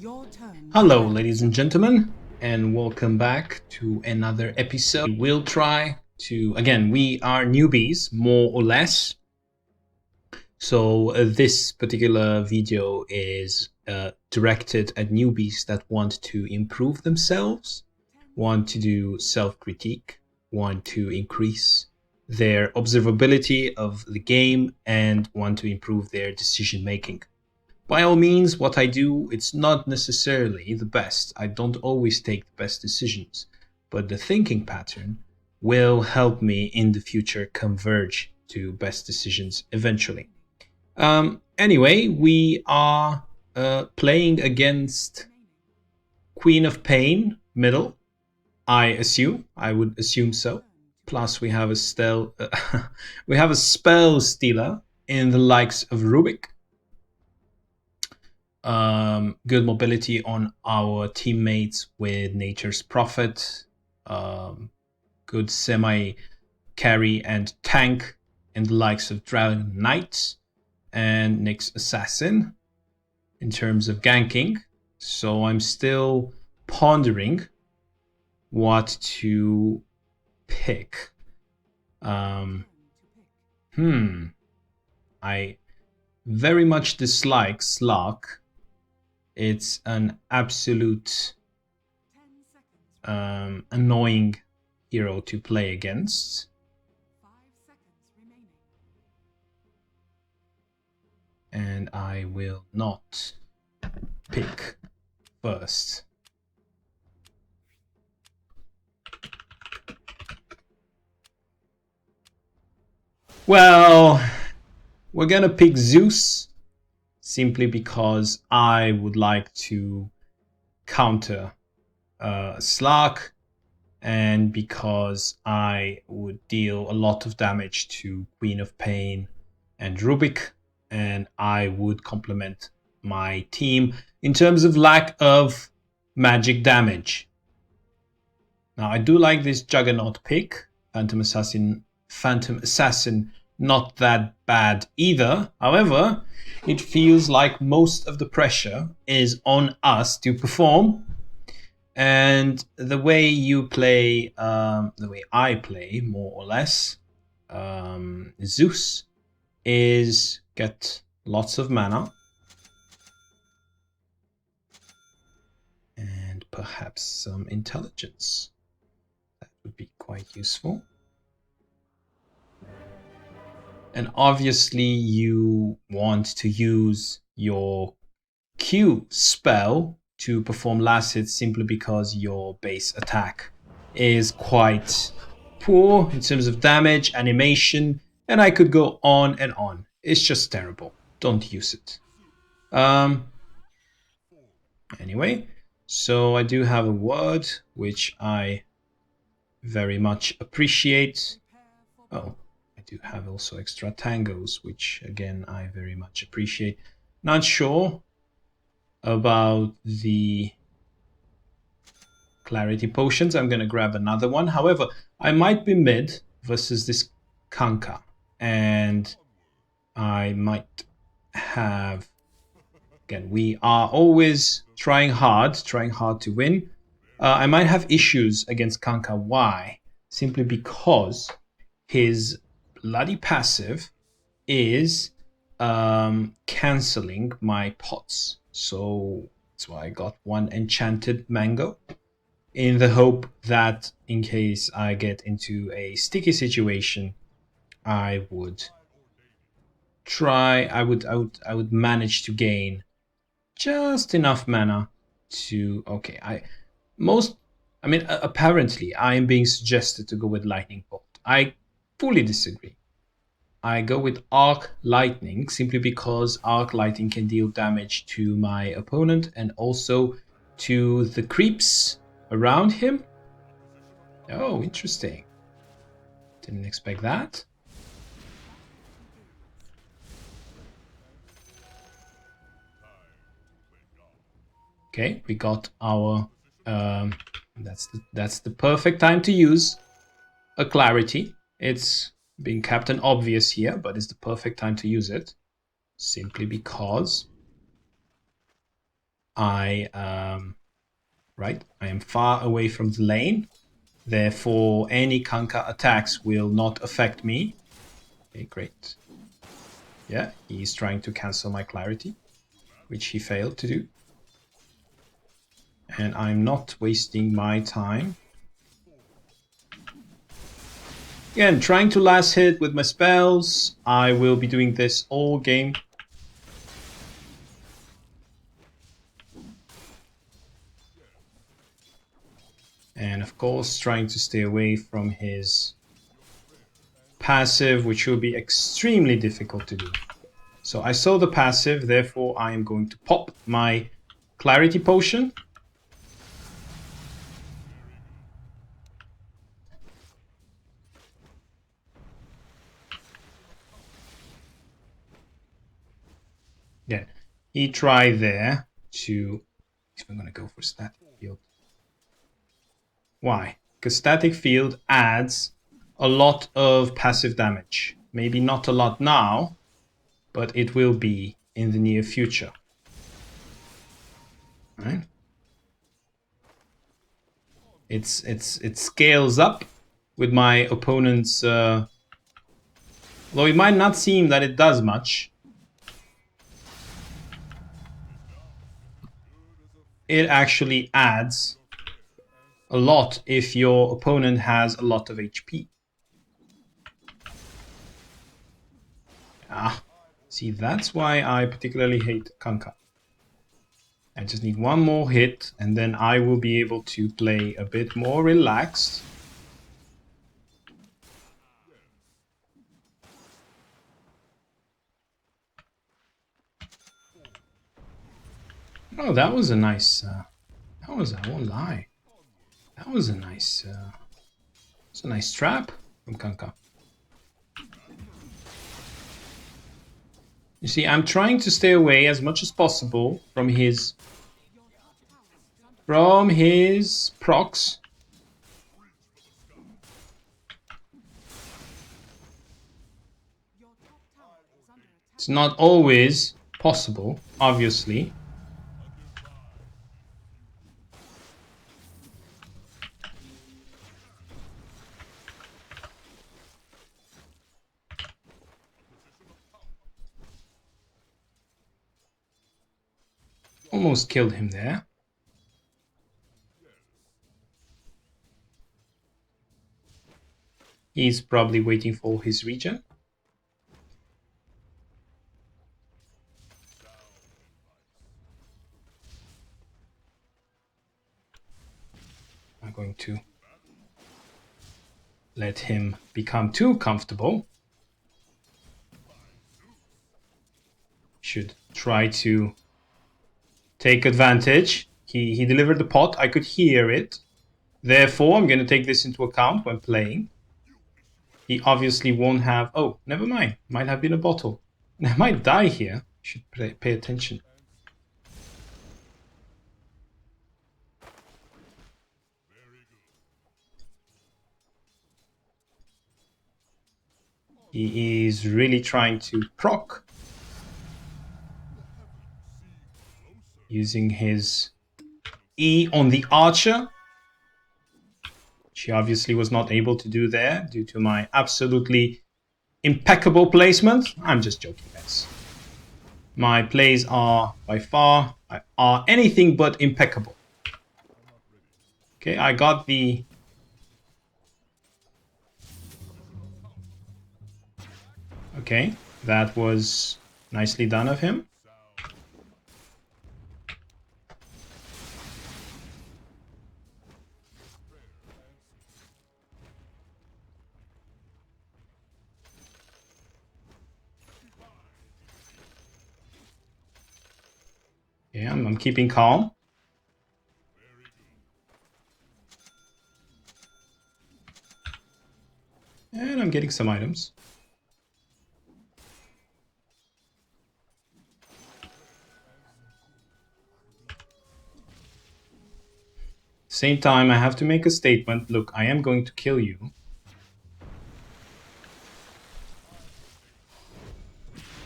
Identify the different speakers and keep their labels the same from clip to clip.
Speaker 1: Your turn.
Speaker 2: Hello, ladies and gentlemen, and welcome back to another episode. We'll try to, again, we are newbies, more or less. So this particular video is directed at newbies that want to improve themselves, want to do self-critique, want to increase their observability of the game, and want to improve their decision-making. By all means, what I do, it's not necessarily the best. I don't always take the best decisions, but the thinking pattern will help me in the future converge to best decisions eventually. Anyway, we are playing against Queen of Pain, middle. I would assume so. Plus, we have a spell stealer in the likes of Rubik. Good mobility on our teammates with Nature's Prophet, good semi carry and tank in the likes of Dragon Knight and Nyx Assassin in terms of ganking. So I'm still pondering what to pick. I very much dislike Slark. It's an absolute annoying hero to play against.
Speaker 1: 5 seconds remaining.
Speaker 2: And I will not pick first. Well, we're gonna pick Zeus simply because I would like to counter Slark, and because I would deal a lot of damage to Queen of Pain and Rubik, and I would complement my team in terms of lack of magic damage. Now, I do like this Juggernaut pick, Phantom Assassin, not that bad either. However, it feels like most of the pressure is on us to perform. And the way you play, the way I play, more or less, Zeus, is get lots of mana. And perhaps some intelligence. That would be quite useful. And obviously you want to use your Q spell to perform last hit simply because your base attack is quite poor in terms of damage, animation, and I could go on and on. It's just terrible. Don't use it. Anyway, so I do have a word which I very much appreciate. Oh, I do have also extra tangos, which again I very much appreciate. Not sure about the clarity potions. I'm going to grab another one. However, I might be mid versus this Kanka, and I might have, again, we are always trying hard to win. I might have issues against Kanka. Why? Simply because his bloody passive is cancelling my pots. So that's why I got one enchanted mango, in the hope that in case I get into a sticky situation, I would manage to gain just enough mana to, okay, apparently I am being suggested to go with Lightning Bolt. I fully disagree. I go with Arc Lightning simply because Arc Lightning can deal damage to my opponent and also to the creeps around him. Oh, interesting. Didn't expect that. Okay, we got our that's the perfect time to use a clarity. It's being Captain Obvious here, but it's the perfect time to use it. Simply because I am far away from the lane. Therefore, any Kanka attacks will not affect me. Okay, great. Yeah, he's trying to cancel my clarity, which he failed to do. And I'm not wasting my time. Again, trying to last hit with my spells. I will be doing this all game. And of course, trying to stay away from his passive, which will be extremely difficult to do. So I saw the passive, therefore I am going to pop my clarity potion. Yeah, he tried there to... I'm going to go for static field. Why? Because static field adds a lot of passive damage. Maybe not a lot now, but it will be in the near future. Right? It scales up with my opponent's... though it might not seem that it does much. It actually adds a lot if your opponent has a lot of HP. Ah, see, that's why I particularly hate Kanka. I just need one more hit, and then I will be able to play a bit more relaxed. Oh, that was a nice... I won't lie. That was a nice... it's a nice trap from Kanka. You see, I'm trying to stay away as much as possible from his procs. It's not always possible, obviously. Almost killed him there. He's probably waiting for his regen. I'm going to let him become too comfortable. Should try to take advantage. He delivered the pot. I could hear it. Therefore, I'm going to take this into account when playing. He obviously won't have... Oh, never mind. Might have been a bottle. I might die here. Should pay attention. He is really trying to proc. Using his E on the archer. She obviously was not able to do there due to my absolutely impeccable placement. I'm just joking, guys. My plays are by far are anything but impeccable. Okay, I got the... Okay, that was nicely done of him. Yeah, I'm keeping calm. And I'm getting some items. Same time, I have to make a statement. Look, I am going to kill you.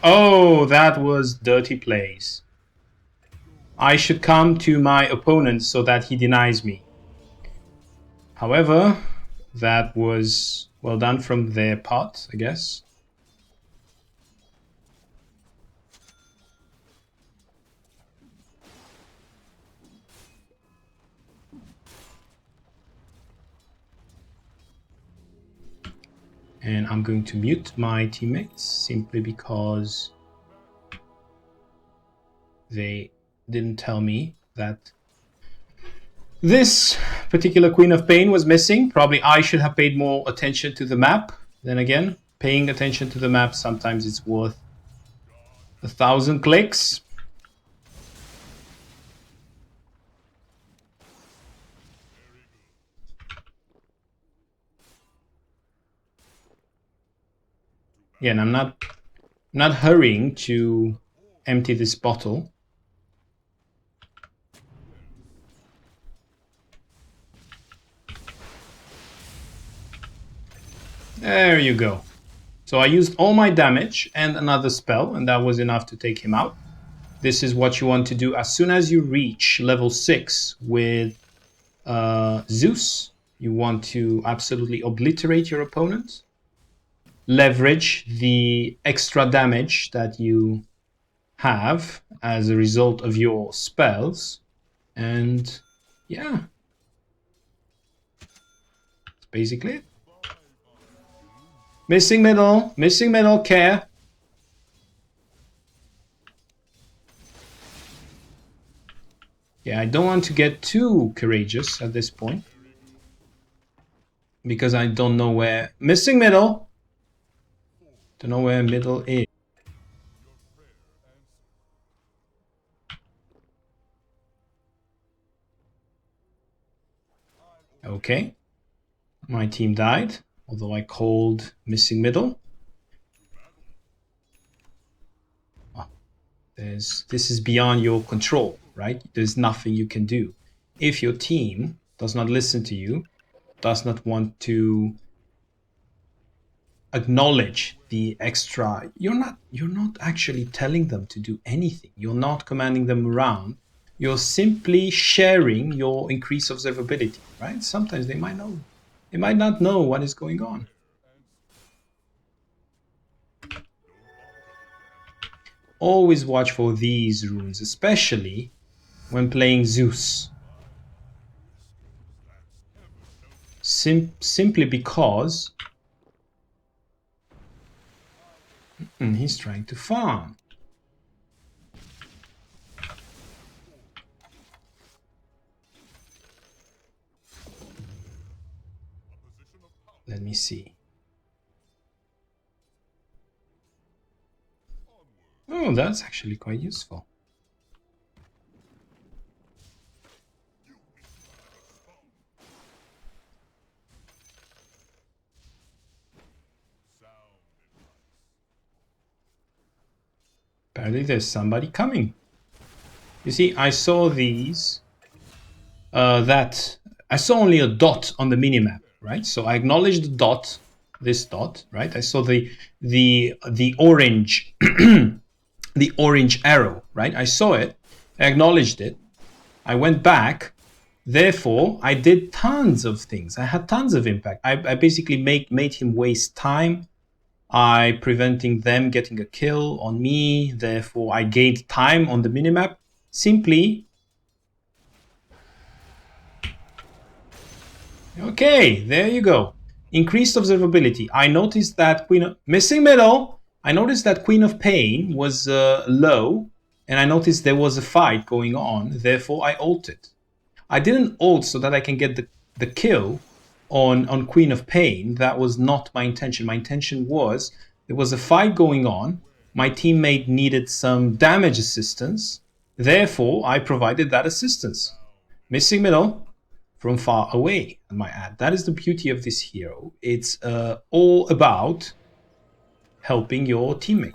Speaker 2: Oh, that was dirty plays. I should come to my opponent so that he denies me. However, that was well done from their part, I guess. And I'm going to mute my teammates simply because they didn't tell me that this particular Queen of Pain was missing. Probably I should have paid more attention to the map. Then again, paying attention to the map sometimes it's worth 1,000 clicks. Again, I'm not hurrying to empty this bottle. There you go. So I used all my damage and another spell, and that was enough to take him out. This is what you want to do as soon as you reach level 6 with Zeus. You want to absolutely obliterate your opponent. Leverage the extra damage that you have as a result of your spells. And yeah, that's basically it. Missing middle, care. Yeah, I don't want to get too courageous at this point. Because I don't know where... Missing middle! Don't know where middle is. Okay. My team died, although I called missing middle. Oh, this is beyond your control, right? There's nothing you can do. If your team does not listen to you, does not want to acknowledge the extra, you're not actually telling them to do anything. You're not commanding them around. You're simply sharing your increased observability, right? Sometimes they might not know what is going on. Always watch for these runes, especially when playing Zeus. Simply because he's trying to farm. Let me see. Oh, that's actually quite useful. Apparently there's somebody coming. You see, I saw these, I saw only a dot on the minimap, right? So I acknowledged the dot, this dot, right? I saw the orange, the orange arrow, right? I saw it, I acknowledged it, I went back, therefore I did tons of things. I had tons of impact. I basically made him waste time. I preventing them getting a kill on me, therefore I gained time on the minimap. Simply, okay, there you go. Increased observability. I noticed that missing middle. I noticed that Queen of Pain was low, and I noticed there was a fight going on. Therefore, I ulted. I didn't ult so that I can get the kill on Queen of Pain. That was not my intention. My intention was there was a fight going on. My teammate needed some damage assistance. Therefore, I provided that assistance. Missing middle from far away, I might add. That is the beauty of this hero. It's all about helping your teammate.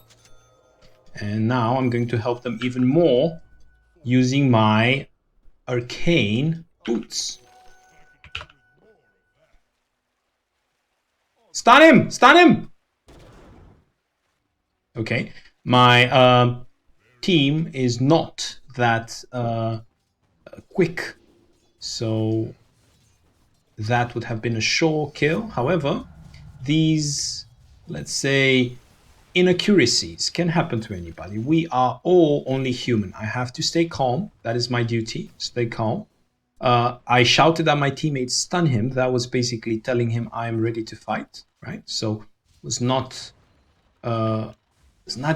Speaker 2: And now I'm going to help them even more using my arcane boots. Stun him! Stun him! Okay, my team is not that quick. So that would have been a sure kill. However, these, let's say, inaccuracies can happen to anybody. We are all only human. I have to stay calm. That is my duty. Stay calm. I shouted at my teammate, stun him. That was basically telling him I am ready to fight, right? So it was not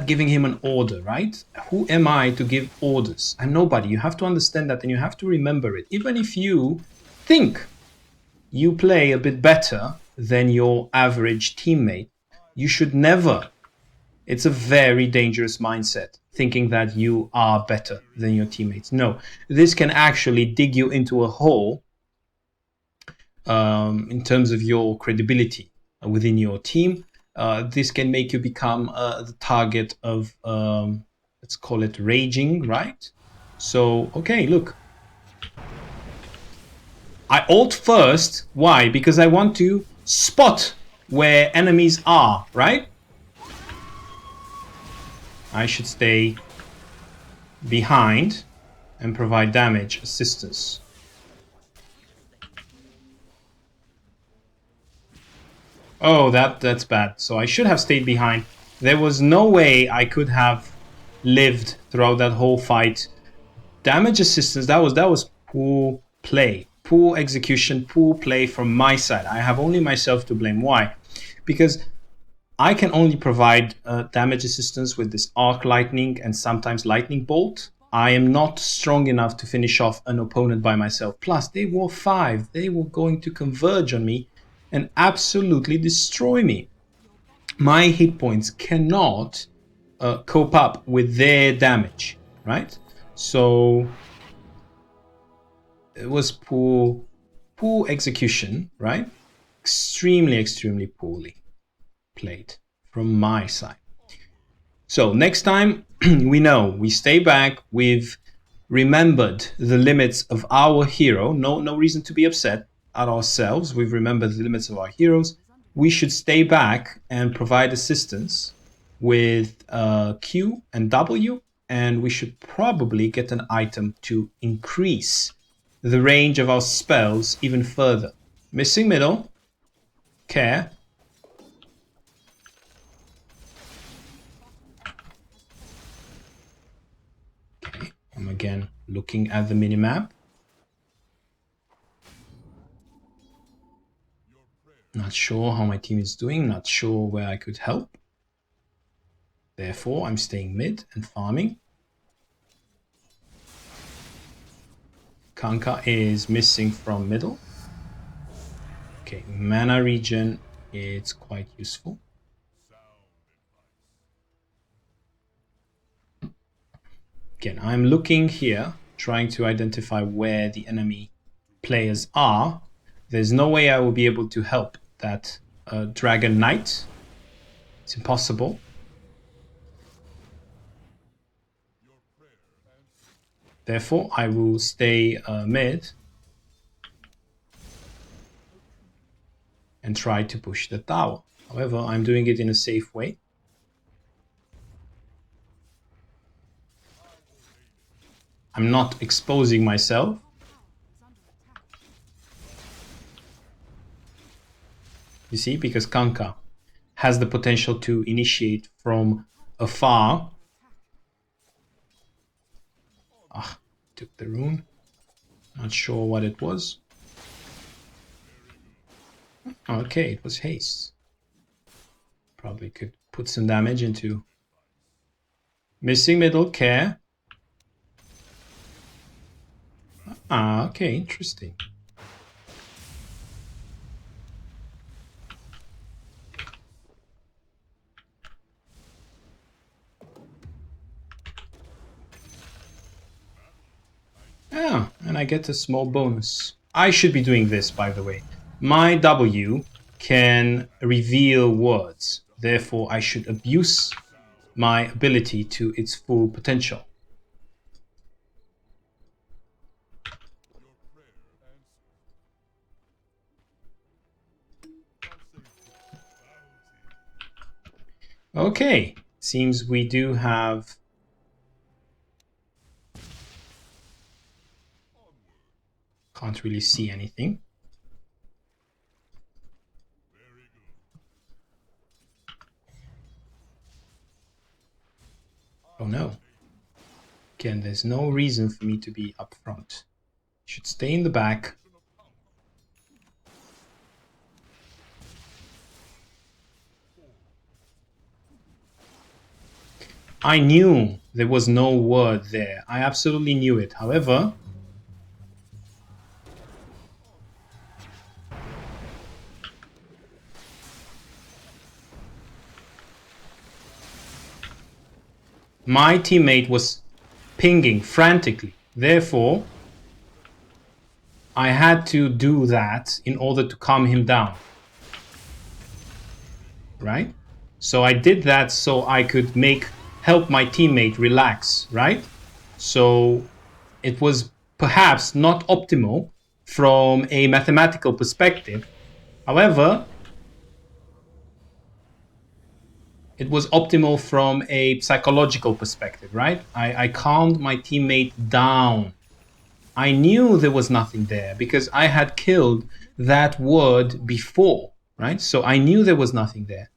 Speaker 2: giving him an order, right? Who am I to give orders? I'm nobody. You have to understand that, and you have to remember it. Even if you think you play a bit better than your average teammate, you should never. It's a very dangerous mindset, thinking that you are better than your teammates. No, this can actually dig you into a hole in terms of your credibility within your team. This can make you become the target of, let's call it raging, right? So, okay, look. I ult first. Why? Because I want to spot where enemies are, right? I should stay behind and provide damage assistance. Oh, that's bad. So I should have stayed behind. There was no way I could have lived throughout that whole fight. Damage assistance, that was poor play. Poor execution, poor play from my side. I have only myself to blame. Why? Because I can only provide damage assistance with this arc lightning and sometimes lightning bolt. I am not strong enough to finish off an opponent by myself. Plus, they were 5. They were going to converge on me and absolutely destroy me. My hit points cannot cope up with their damage, right? So it was poor execution, right? Extremely poorly played from my side. So next time, we know, we stay back, we've remembered the limits of our hero. No reason to be upset at ourselves. We've remembered the limits of our heroes. We should stay back and provide assistance with Q and W, and we should probably get an item to increase the range of our spells even further. Missing middle, care. Okay, I'm again looking at the minimap. Not sure how my team is doing, not sure where I could help. Therefore, I'm staying mid and farming. Kanka is missing from middle. Okay, mana regen, it's quite useful. Again, I'm looking here, trying to identify where the enemy players are. There's no way I will be able to help that Dragon Knight. It's impossible. Therefore, I will stay mid and try to push the tower. However, I'm doing it in a safe way. I'm not exposing myself. You see, because Kanka has the potential to initiate from afar. Ah, took the rune. Not sure what it was. Okay, it was haste. Probably could put some damage into. Missing middle, care. Ah, okay, interesting. Ah, and I get a small bonus. I should be doing this, by the way. My W can reveal words. Therefore, I should abuse my ability to its full potential. Okay, seems we do have Can't really see anything. Oh no. Again, there's no reason for me to be up front. Should stay in the back. I knew there was no word there. I absolutely knew it. However, my teammate was pinging frantically. Therefore, I had to do that in order to calm him down. Right? So I did that so I could help my teammate relax, right? So it was perhaps not optimal from a mathematical perspective. However, it was optimal from a psychological perspective, right? I calmed my teammate down. I knew there was nothing there because I had killed that word before, right? So I knew there was nothing there.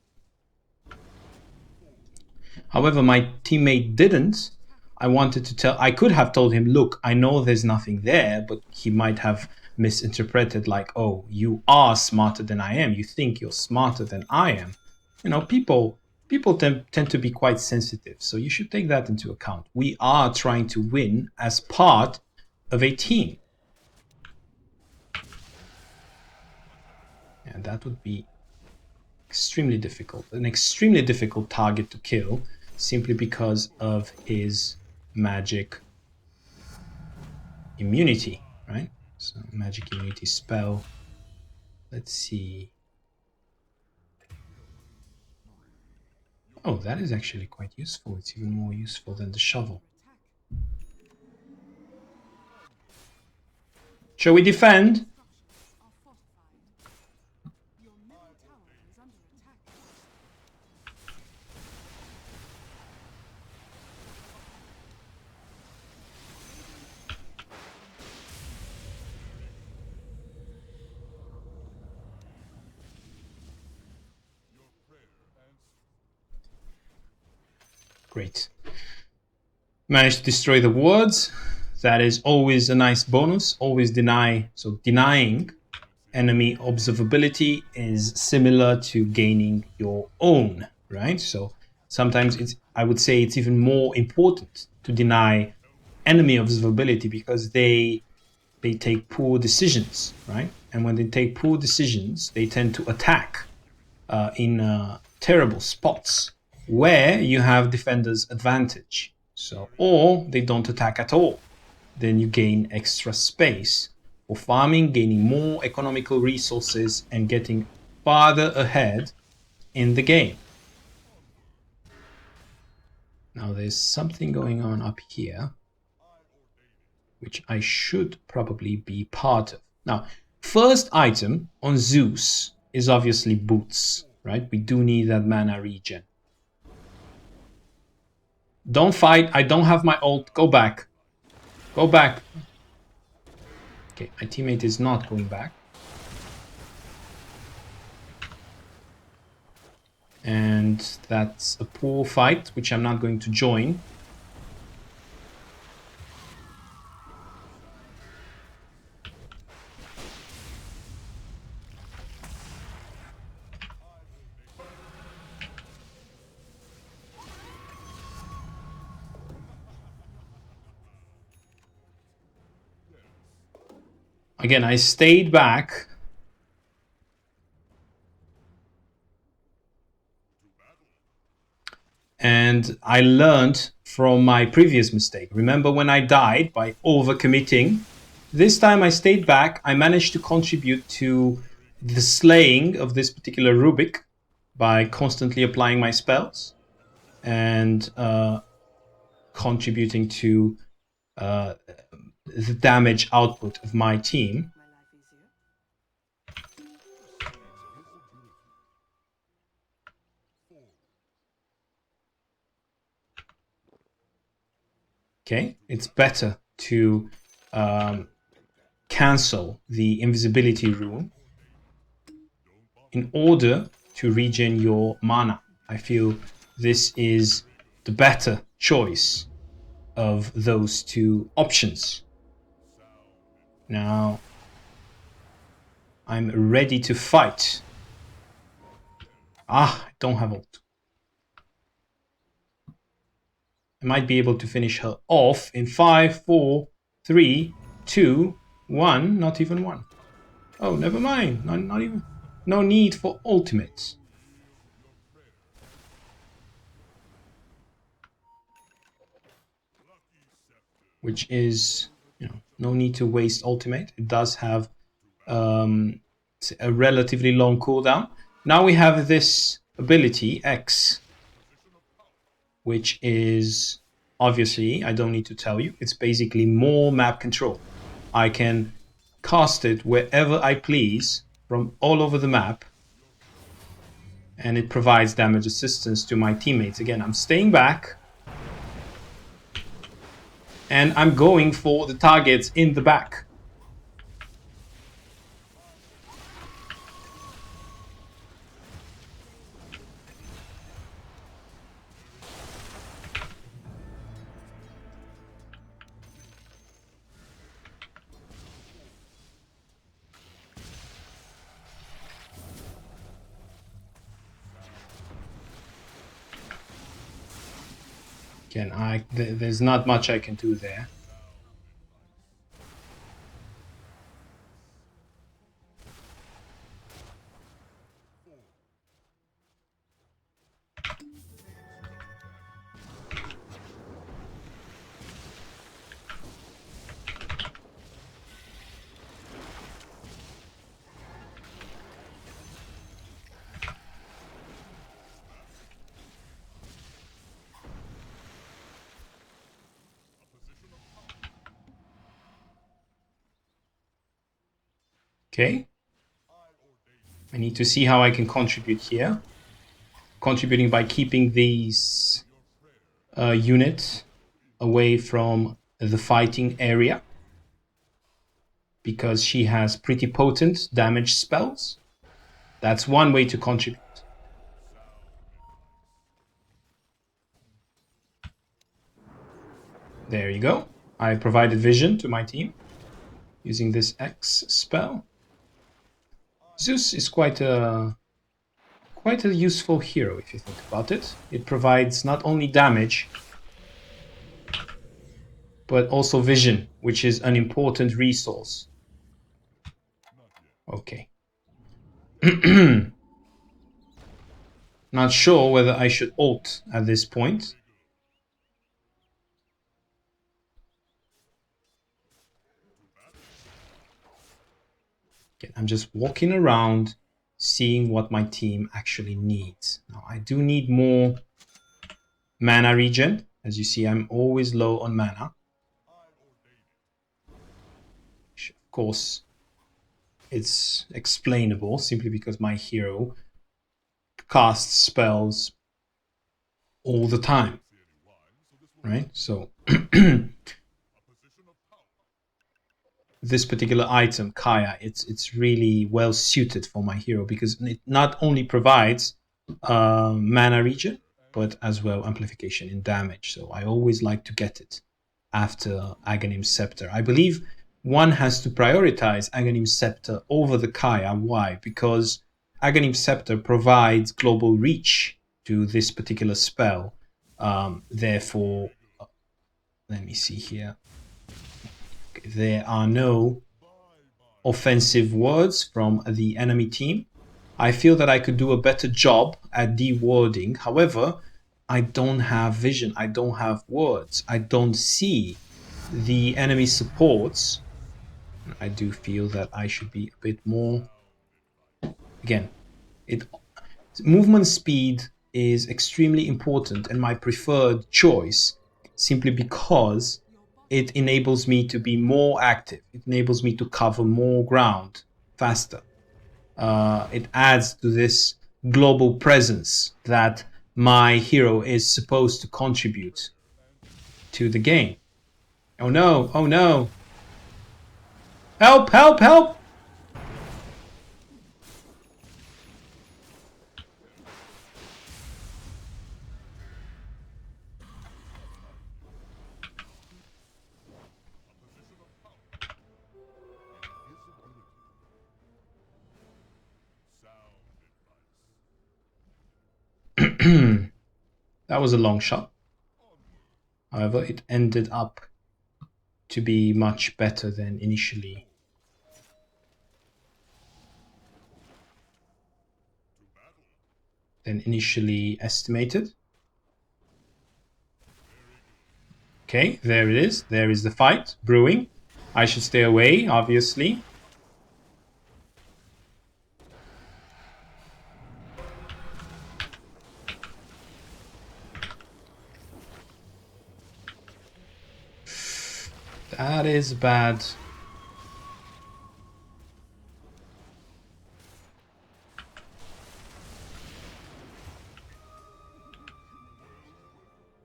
Speaker 2: However, my teammate didn't. I could have told him, look, I know there's nothing there, but he might have misinterpreted like, oh, you are smarter than I am. You think you're smarter than I am. You know, people tend to be quite sensitive. So you should take that into account. We are trying to win as part of a team. And that would be extremely difficult, an extremely difficult target to kill simply because of his magic immunity, right? So magic immunity spell. Let's see. Oh, that is actually quite useful. It's even more useful than the shovel. Shall we defend?
Speaker 1: Your middle tower is under attack.
Speaker 2: Great. Managed to destroy the wards. That is always a nice bonus. Always deny. So denying enemy observability is similar to gaining your own, right? So sometimes I would say it's even more important to deny enemy observability because they take poor decisions, right? And when they take poor decisions, they tend to attack in terrible spots where you have defenders advantage. So, or they don't attack at all. Then you gain extra space for farming, gaining more economical resources, and getting farther ahead in the game. Now there's something going on up here, which I should probably be part of. Now, first item on Zeus is obviously boots, right? We do need that mana regen. Don't fight. I don't have my ult. Go back. Go back. Okay, my teammate is not going back. And that's a poor fight, which I'm not going to join. Again, I stayed back. And I learned from my previous mistake. Remember when I died by overcommitting? This time I stayed back. I managed to contribute to the slaying of this particular Rubik by constantly applying my spells and contributing to the damage output of my team. Okay, it's better to cancel the invisibility rune in order to regen your mana. I feel this is the better choice of those two options. Now, I'm ready to fight. I don't have ult. I might be able to finish her off in 5, 4, 3, 2, 1. Not even 1. Oh, never mind. Not even. No need for ultimates. Which is, no need to waste ultimate. It does have a relatively long cooldown. Now we have this ability, X, which is, obviously, I don't need to tell you, it's basically more map control. I can cast it wherever I please from all over the map, and it provides damage assistance to my teammates. Again, I'm staying back, and I'm going for the targets in the back. Again, there's not much I can do there. Okay. I need to see how I can contribute here. Contributing by keeping these units away from the fighting area, because she has pretty potent damage spells. That's one way to contribute. There you go. I provided vision to my team using this X spell. Zeus is quite a useful hero if you think about it. It provides not only damage, but also vision, which is an important resource. Okay. Not sure whether I should ult at this point. Okay, I'm just walking around, seeing what my team actually needs. Now, I do need more mana regen. As you see, I'm always low on mana. Of course, it's explainable simply because my hero casts spells all the time, right? So this particular item, Kaya, it's really well suited for my hero because it not only provides mana regen, but as well amplification in damage. So I always like to get it after Aghanim's Scepter. I believe one has to prioritize Aghanim's Scepter over the Kaya. Why? Because Aghanim's Scepter provides global reach to this particular spell. Therefore, let me see here. Okay, there are no offensive words from the enemy team. I feel that I could do a better job at de-warding. However, I don't have vision. I don't have words. I don't see the enemy supports. I do feel that I should be a bit more. Again, movement speed is extremely important and my preferred choice, simply because it enables me to be more active. It enables me to cover more ground faster. It adds to this global presence that my hero is supposed to contribute to the game. Oh no, oh no. Help, help, help! That was a long shot. However, it ended up to be much better than initially estimated. Okay, there it is. There is the fight brewing. I should stay away, obviously. That is bad.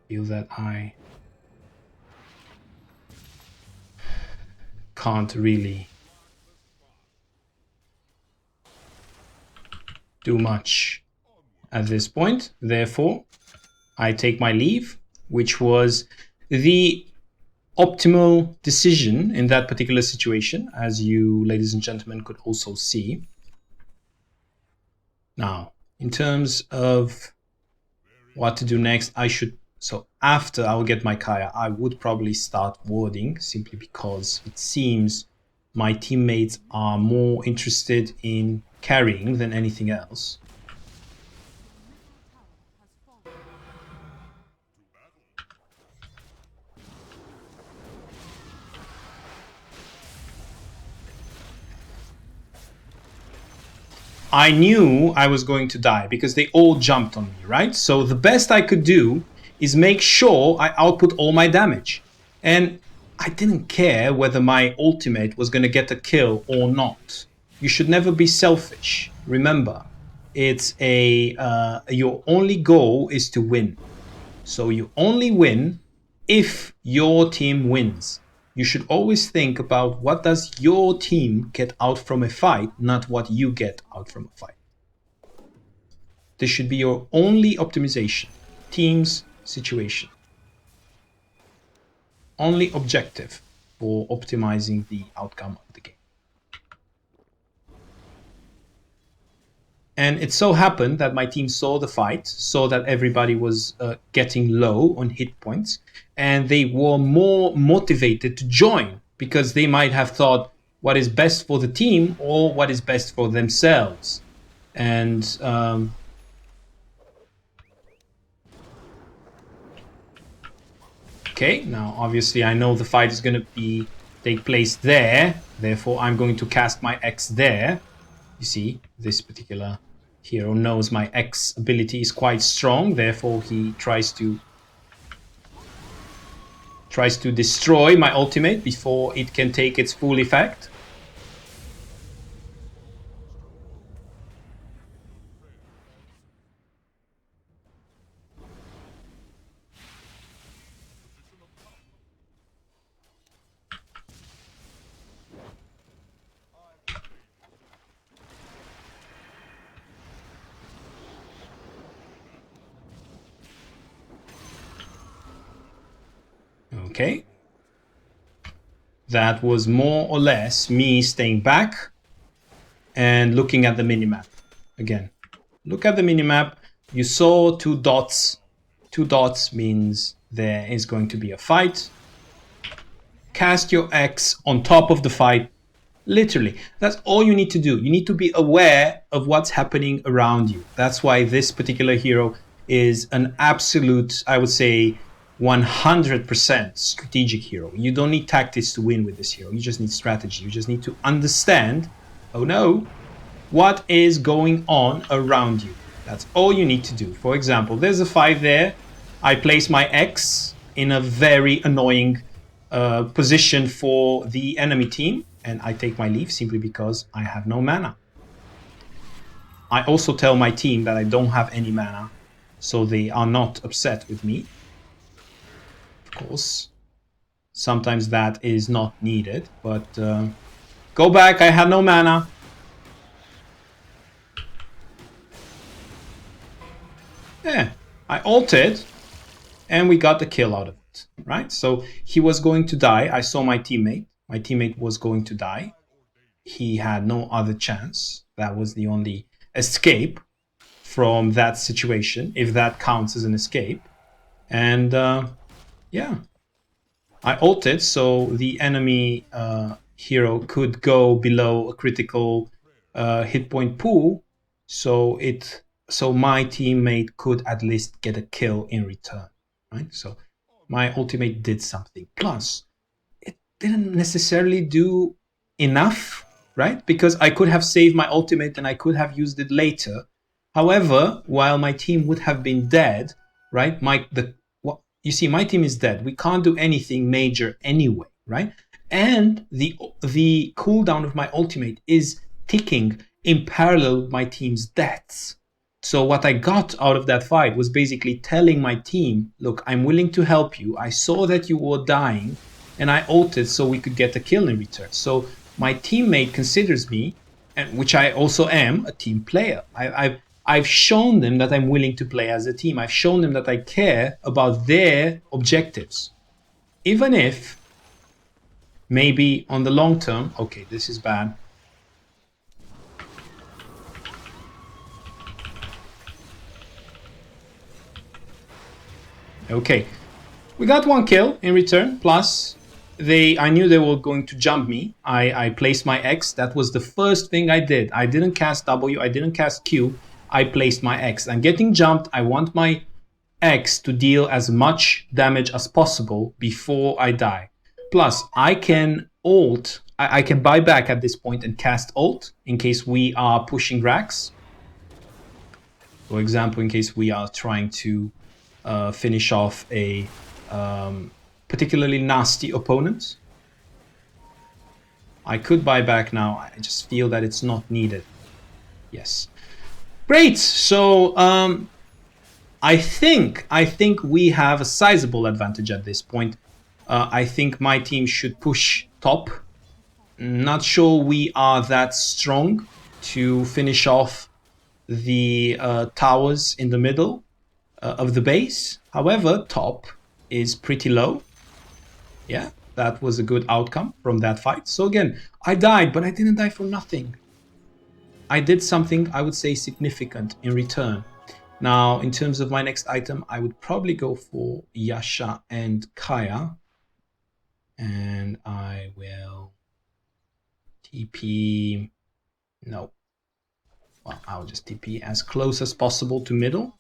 Speaker 2: Feel that I can't really do much at this point. Therefore, I take my leave, which was the optimal decision in that particular situation, as you, ladies and gentlemen, could also see. Now, in terms of what to do next, so after I will get my Kaya, I would probably start warding, simply because it seems my teammates are more interested in carrying than anything else. I knew I was going to die because they all jumped on me, right? So the best I could do is make sure I output all my damage. And I didn't care whether my ultimate was going to get a kill or not. You should never be selfish. Remember, it's your only goal is to win. So you only win if your team wins. You should always think about what does your team get out from a fight, not what you get out from a fight. This should be your only optimization. Team's situation. Only objective for optimizing the outcome of the game. And it so happened that my team saw the fight, saw that everybody was getting low on hit points, and they were more motivated to join because they might have thought what is best for the team or what is best for themselves. And okay, now obviously I know the fight is going to take place there, therefore I'm going to cast my X there. You see, this particular hero knows my X ability is quite strong, therefore he tries to destroy my ultimate before it can take its full effect. Okay. That was more or less me staying back and looking at the minimap. Again, look at the minimap. You saw 2 dots. 2 dots means there is going to be a fight. Cast your X on top of the fight. Literally, that's all you need to do. You need to be aware of what's happening around you. That's why this particular hero is an absolute, I would say, 100% strategic hero. You don't need tactics to win with this hero. You just need strategy. You just need to understand, oh no, what is going on around you. That's all you need to do. For example, there's a 5 there. I place my X in a very annoying position for the enemy team, and I take my leave simply because I have no mana. I also tell my team that I don't have any mana, so they are not upset with me. Of course, sometimes that is not needed, but Go back, I had no mana. Yeah, I ulted, and we got the kill out of it, right? So he was going to die. I saw my teammate. My teammate was going to die. He had no other chance. That was the only escape from that situation, if that counts as an escape. And yeah, I ulted, so the enemy hero could go below a critical hit point pool, so my teammate could at least get a kill in return, right? So my ultimate did something. Plus, it didn't necessarily do enough, right? Because I could have saved my ultimate and I could have used it later. However, while my team would have been dead, right? You see, my team is dead. We can't do anything major anyway, right? And the cooldown of my ultimate is ticking in parallel with my team's deaths. So what I got out of that fight was basically telling my team, look, I'm willing to help you. I saw that you were dying, and I ulted so we could get a kill in return. So my teammate considers me, and which I also am, a team player. I've shown them that I'm willing to play as a team. I've shown them that I care about their objectives. Even if, maybe on the long term, okay, this is bad. Okay, we got one kill in return, plus I knew they were going to jump me. I placed my X. That was the first thing I did. I didn't cast W, I didn't cast Q. I placed my X. I'm getting jumped. I want my X to deal as much damage as possible before I die. Plus, I can ult. I can buy back at this point and cast ult in case we are pushing racks. For example, in case we are trying to finish off a particularly nasty opponent. I could buy back now. I just feel that it's not needed. Yes. Great. So I think we have a sizable advantage at this point. I think my team should push top. Not sure we are that strong to finish off the towers in the middle of the base. However, top is pretty low. Yeah, that was a good outcome from that fight. So again, I died, but I didn't die for nothing. I did something, I would say, significant in return. Now, in terms of my next item, I would probably go for Yasha and Kaya. And I will TP... No. Well, I'll just TP as close as possible to middle.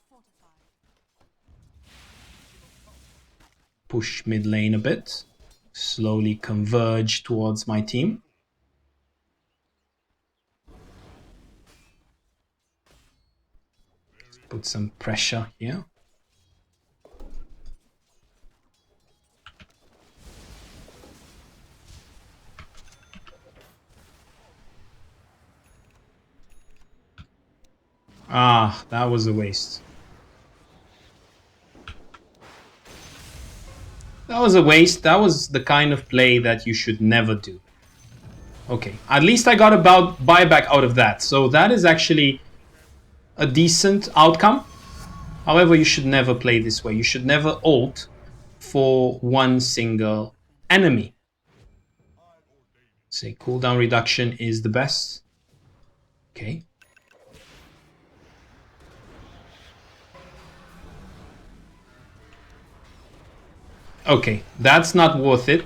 Speaker 2: Push mid lane a bit. Slowly converge towards my team. Put some pressure here. Ah, that was a waste. That was a waste. That was the kind of play that you should never do. Okay, at least I got about buyback out of that. So that is actually a decent outcome. However, you should never play this way. You should never ult for one single enemy. Say cooldown reduction is the best. Okay. Okay, that's not worth it.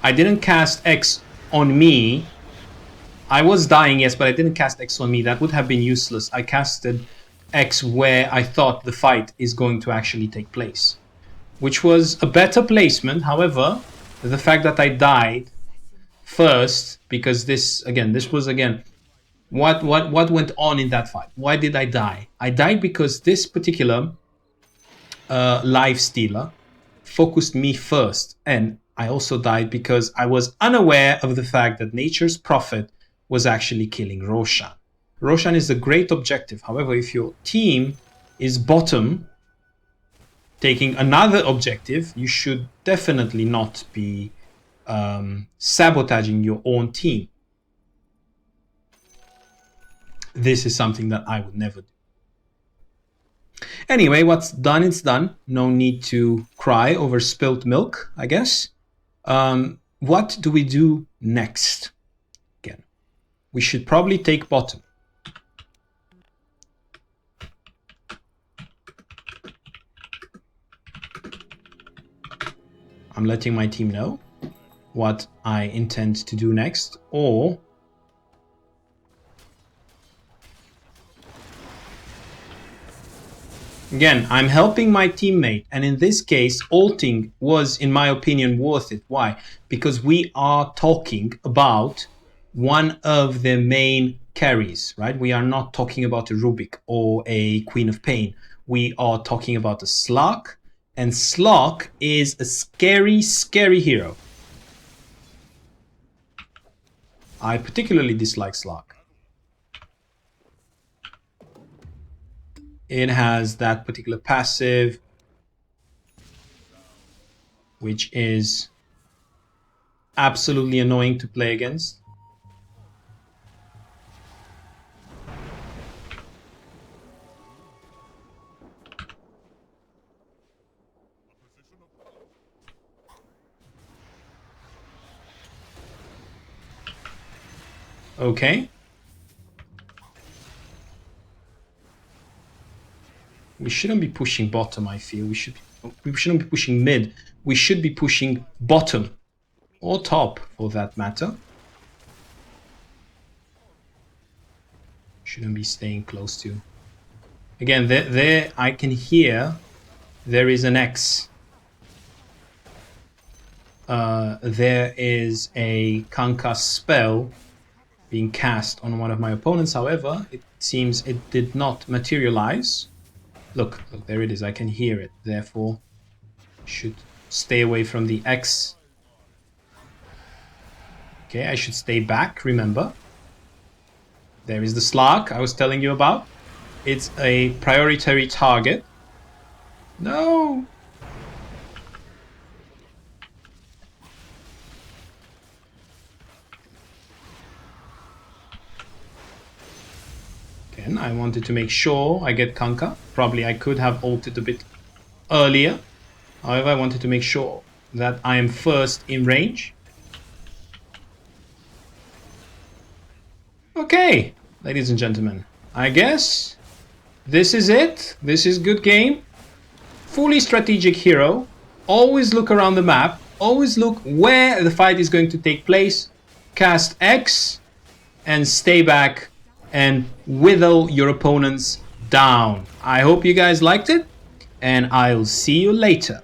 Speaker 2: I didn't cast X on me. I was dying, yes, but I didn't cast X on me. That would have been useless. I casted X where I thought the fight is going to actually take place, which was a better placement. However, the fact that I died first, because this was what went on in that fight. Why did I die? I died because this particular life stealer focused me first, and I also died because I was unaware of the fact that Nature's Prophet was actually killing Roshan. Roshan is a great objective. However, if your team is bottom, taking another objective, you should definitely not be sabotaging your own team. This is something that I would never do. Anyway, what's done is done. No need to cry over spilt milk, I guess. What do we do next? Again, we should probably take bottom. I'm letting my team know what I intend to do next, or again, I'm helping my teammate, and in this case, ulting was, in my opinion, worth it. Why? Because we are talking about one of the main carries, right? We are not talking about a Rubik or a Queen of Pain. We are talking about a Slug, and Slug is a scary, scary hero. I particularly dislike Slug. It has that particular passive, which is absolutely annoying to play against. Okay. We shouldn't be pushing bottom, I feel. We shouldn't be pushing mid. We should be pushing bottom. Or top, for that matter. Shouldn't be staying close to. Again, there I can hear there is an X. There is a Kanka spell being cast on one of my opponents. However, it seems it did not materialize. Look, there it is. I can hear it. Therefore, should stay away from the X. Okay, I should stay back, remember. There is the Slug I was telling you about. It's a priority target. No! Again, I wanted to make sure I get Kanka. Probably I could have ulted a bit earlier. However, I wanted to make sure that I am first in range. Okay, ladies and gentlemen, I guess this is it. This is good game. Fully strategic hero. Always look around the map. Always look where the fight is going to take place. Cast X and stay back and whittle your opponents down. I hope you guys liked it, and I'll see you later.